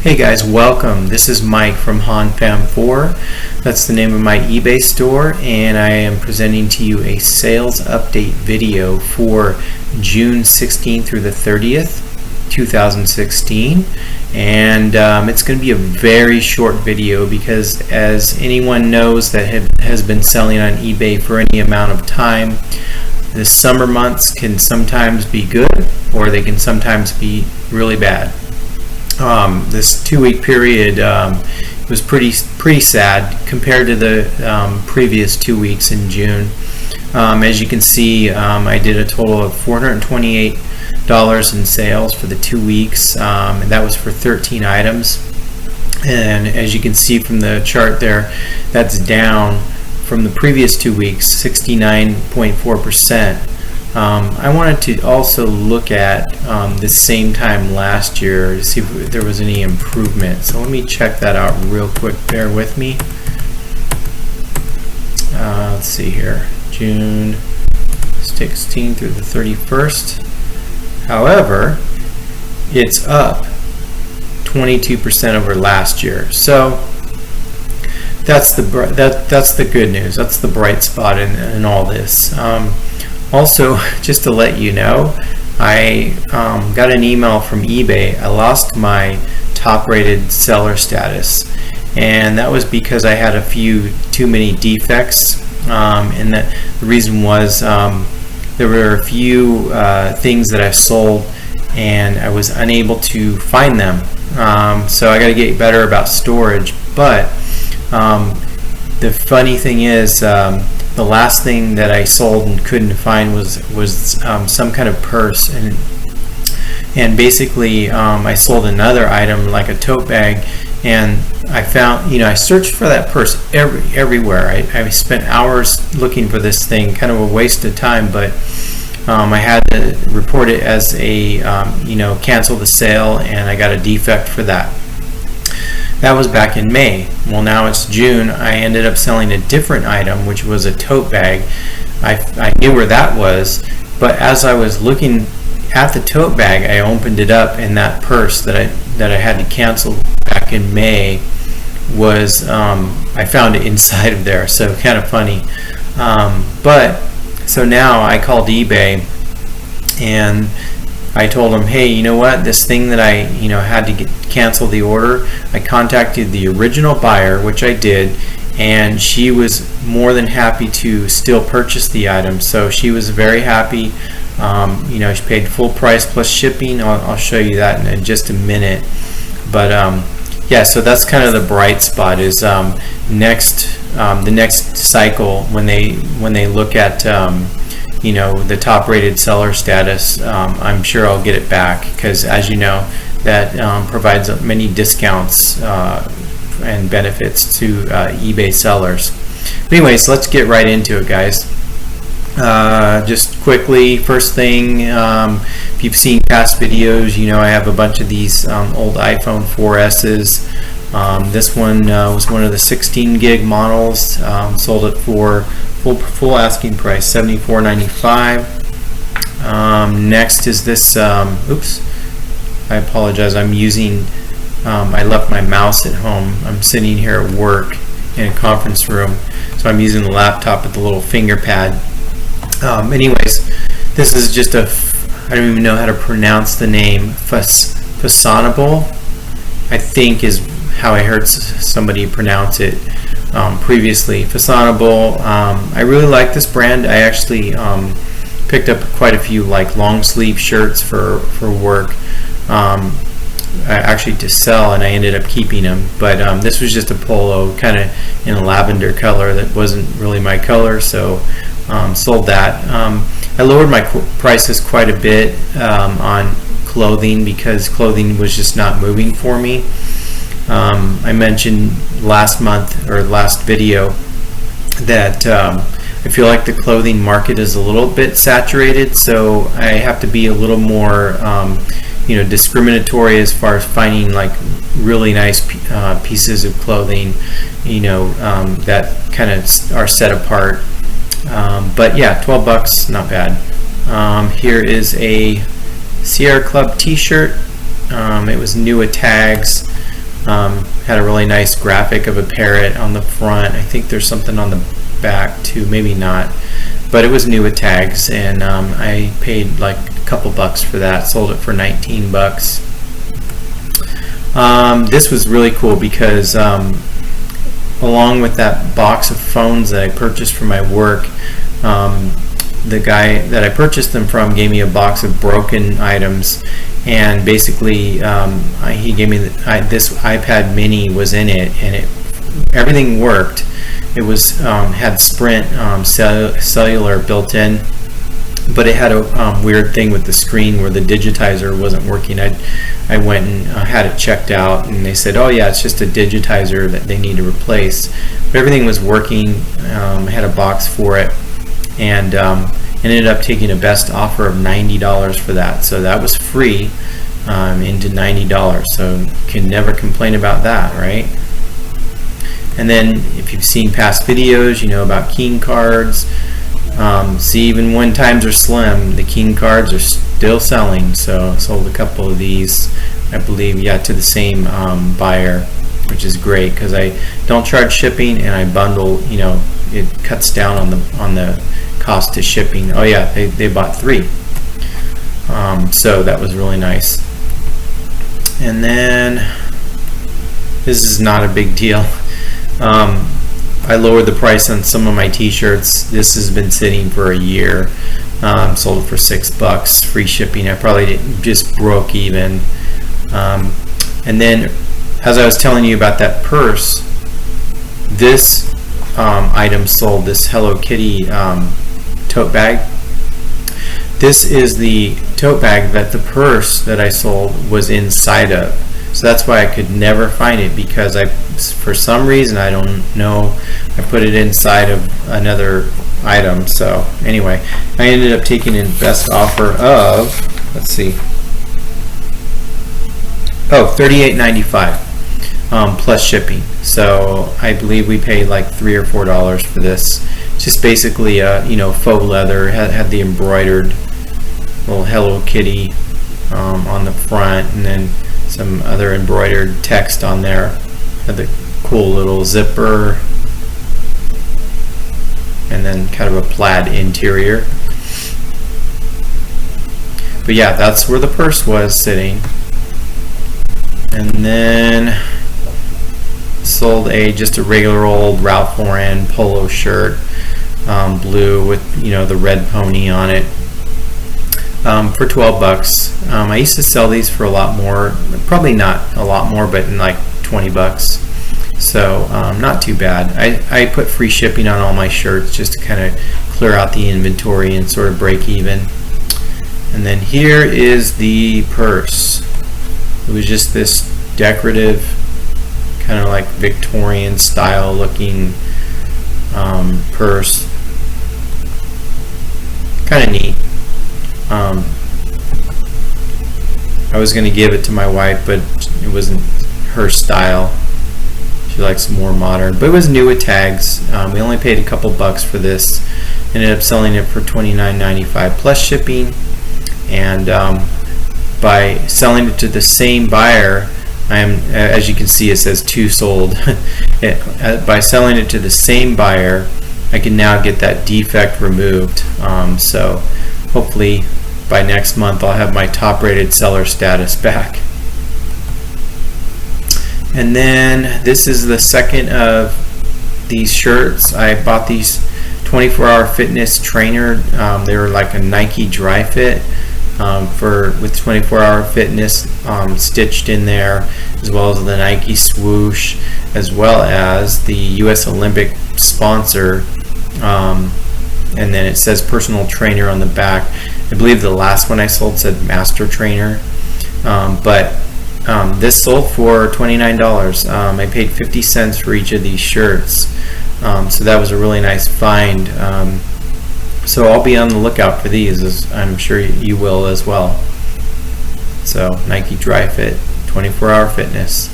Hey guys, welcome. This is Mike from HonFam4. That's the name of my eBay store, and I am presenting to you a sales update video for June 16th through the 30th, 2016. And it's going to be a very short video because, as anyone knows that has been selling on eBay for any amount of time, the summer months can sometimes be good or they can sometimes be really bad. This 2-week period was pretty sad compared to the previous 2 weeks in June. As you can see, I did a total of $428 in sales for the 2 weeks, and that was for 13 items. And as you can see from the chart there, that's down from the previous 2 weeks, 69.4%. I wanted to also look at the same time last year to see if there was any improvement. So let me check that out real quick. Bear with me. Let's see here. June 16th through the 31st. However, it's up 22% over last year. So that's the good news. That's the bright spot in all this. Also, just to let you know, I got an email from eBay. I lost my top-rated seller status, and that was because I had a few too many defects. And that the reason was there were a few things that I sold, and I was unable to find them. So I got to get better about storage. But the funny thing is, the last thing that I sold and couldn't find was some kind of purse, and basically I sold another item like a tote bag, and I found, I searched for that purse everywhere. I spent hours looking for this thing, kind of a waste of time, but I had to report it as a cancel the sale, and I got a defect for that. That was back in May. Well, now it's June. I ended up selling a different item, which was a tote bag. I knew where that was, but as I was looking at the tote bag, I opened it up, and that purse that I had to cancel back in May was I found it inside of there. So kind of funny. So now I called eBay, and I told them, hey, you know what? This thing that I had to cancel the order, I contacted the original buyer, which I did, and she was more than happy to still purchase the item. So she was very happy. She paid full price plus shipping. I'll show you that in just a minute. But yeah, so that's kind of the bright spot. Is the next cycle when they look at the top rated seller status, I'm sure I'll get it back, because as you know, that provides many discounts and benefits to eBay sellers. But anyways, let's get right into it, guys. Just quickly, first thing, if you've seen past videos, I have a bunch of these old iPhone 4S's. This one was one of the 16 gig models, sold it for full asking price, $74.95. Next is this, oops, I apologize, I left my mouse at home. I'm sitting here at work in a conference room, so I'm using the laptop with the little finger pad. Anyways, this is just I don't even know how to pronounce the name, Façonnable, I think is how I heard somebody pronounce it previously. Façonnable. I really like this brand. I actually picked up quite a few like long sleeve shirts for work, actually to sell, and I ended up keeping them. But this was just a polo, kind of in a lavender color that wasn't really my color, so sold that. I lowered my prices quite a bit on clothing because clothing was just not moving for me. I mentioned last month or last video that I feel like the clothing market is a little bit saturated, so I have to be a little more discriminatory as far as finding like really nice pieces of clothing that kind of are set apart. But yeah, $12, not bad. Here is a Sierra Club t-shirt. It was new at Tags. Had a really nice graphic of a parrot on the front. I think there's something on the back too, maybe not, but it was new with tags, and I paid like a couple bucks for that. Sold it for 19 bucks. This was really cool because along with that box of phones that I purchased for my work, the guy that I purchased them from gave me a box of broken items, and basically he gave me this iPad mini was in it, and everything worked. It was had Sprint cellular built in, but it had a weird thing with the screen where the digitizer wasn't working. I went and had it checked out, and they said, oh yeah, it's just a digitizer that they need to replace. But everything was working. I had a box for it, and ended up taking a best offer of $90 for that. So that was free into $90. So you can never complain about that, right? And then if you've seen past videos, you know about King cards. See, even when times are slim, the King cards are still selling. So I sold a couple of these, I believe, yeah, to the same buyer, which is great because I don't charge shipping, and I bundle. You know, it cuts down on the cost to shipping. Oh yeah, they bought 3. So that was really nice. And then this is not a big deal. I lowered the price on some of my t-shirts. This has been sitting for a year. Sold it for $6, free shipping. I probably just broke even. And then, as I was telling you about that purse, this item sold, this Hello Kitty tote bag. This is the tote bag that the purse that I sold was inside of. So that's why I could never find it, because for some reason, I don't know, I put it inside of another item. So anyway, I ended up taking a best offer of, let's see, $38.95 plus shipping. So I believe we paid like $3 or $4 for this. Just basically a faux leather, had the embroidered little Hello Kitty on the front, and then some other embroidered text on there. Had the cool little zipper, and then kind of a plaid interior. But yeah, that's where the purse was sitting. And then sold just a regular old Ralph Lauren polo shirt, blue with the red pony on it, for $12. I used to sell these for a lot more, probably not a lot more, but in like $20. So not too bad. I put free shipping on all my shirts just to kind of clear out the inventory and sort of break even. And then here is the purse. It was just this decorative, kind of like Victorian style looking purse. Kind of neat. I was going to give it to my wife, but it wasn't her style. She likes more modern, but it was new with tags. We only paid a couple bucks for this. Ended up selling it for $29.95 plus shipping, and by selling it to the same buyer, as you can see, it says 2 sold. By selling it to the same buyer, I can now get that defect removed. So hopefully by next month I'll have my top rated seller status back. And then this is the second of these shirts. I bought these 24-hour fitness trainer. They were like a Nike Dry Fit with 24-hour fitness stitched in there, as well as the Nike swoosh, as well as the U.S. Olympic sponsor. And then it says personal trainer on the back. I believe the last one I sold said master trainer, but this sold for $29. I paid 50 cents for each of these shirts, so that was a really nice find. So I'll be on the lookout for these, as I'm sure you will as well. So Nike Dry Fit, 24-hour fitness.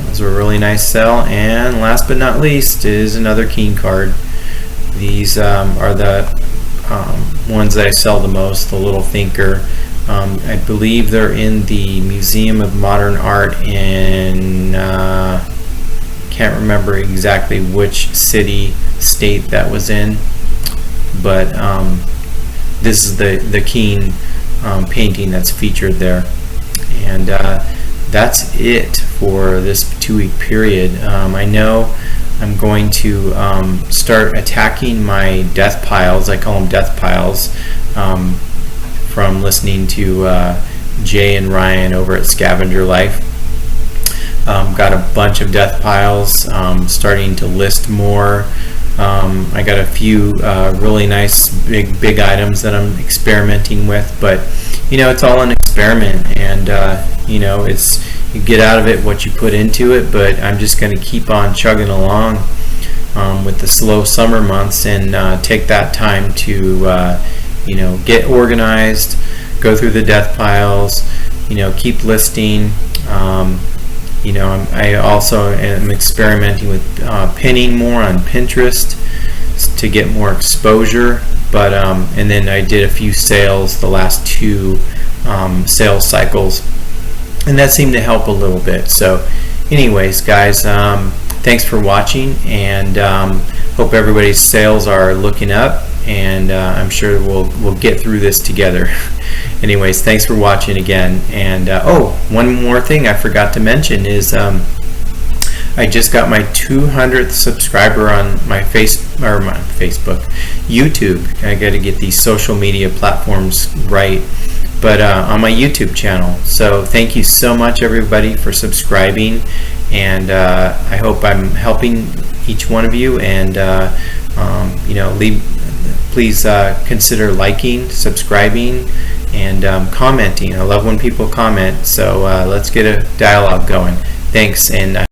Those were a really nice sell. And last but not least is another King card. These are the ones that I sell the most, the Little Thinker. I believe they're in the Museum of Modern Art in, can't remember exactly which state that was in, but this is the Keene painting that's featured there. And that's it for this 2-week period. I know I'm going to start attacking my death piles. I call them death piles, from listening to Jay and Ryan over at Scavenger Life. Got a bunch of death piles, starting to list more. I got a few really nice big items that I'm experimenting with, but it's all an experiment, and it's, you get out of it what you put into it. But I'm just going to keep on chugging along with the slow summer months, and take that time to get organized, go through the death piles, keep listing. I also am experimenting with pinning more on Pinterest to get more exposure. But and then I did a few sales the last 2 sales cycles, and that seemed to help a little bit. So anyways, guys, thanks for watching, and hope everybody's sales are looking up, and I'm sure we'll get through this together. Anyways, thanks for watching again. And one more thing I forgot to mention is I just got my 200th subscriber on my Facebook, YouTube. I got to get these social media platforms right, but on my YouTube channel. So thank you so much, everybody, for subscribing, and I hope I'm helping each one of you. And please consider liking, subscribing, and commenting. I love when people comment. So let's get a dialogue going. Thanks, and